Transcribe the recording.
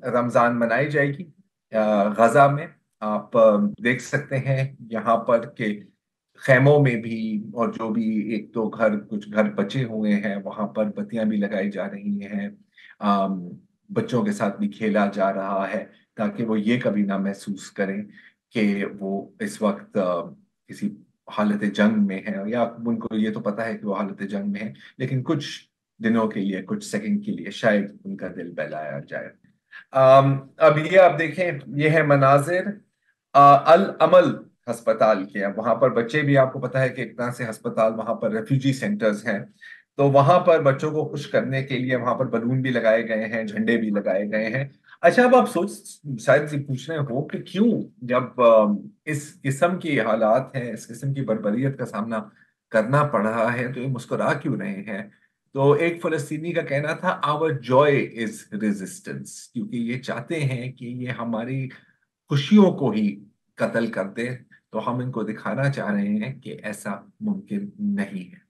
रमजान मनाई जाएगी गजा में। आप देख सकते हैं यहाँ पर के खैमों में भी, और जो भी एक दो घर, कुछ घर बचे हुए हैं, वहां पर बत्तियां भी लगाई जा रही हैं। अम, बच्चों के साथ भी खेला जा रहा है, ताकि वो ये कभी ना महसूस करें कि वो इस वक्त किसी हालत जंग में है, या उनको ये तो पता है कि वो हालत जंग में है, लेकिन कुछ दिनों के लिए, कुछ सेकंड के लिए शायद उनका दिल बहलाया जाए। अब ये आप देखें, ये है मनाजिर अल अमल अस्पताल के। अब वहां पर बच्चे भी, आपको पता है कि एक तरह से अस्पताल, वहां पर रेफ्यूजी सेंटर्स हैं, तो वहां पर बच्चों को खुश करने के लिए वहां पर बलून भी लगाए गए हैं, झंडे भी लगाए गए हैं। अच्छा, अब आप सोच शायद ये पूछ रहे हो कि क्यों, जब इस किस्म की हालात हैं, इस किस्म की बर्बरियत का सामना करना पड़ रहा है, तो ये मुस्कुरा क्यों रहे हैं? तो एक फलस्तीनी का कहना था, आवर जॉय इज रेजिस्टेंस, क्योंकि ये चाहते हैं कि ये हमारी खुशियों को ही कत्ल कर दे। तो हम इनको दिखाना चाह रहे हैं कि ऐसा मुमकिन नहीं है।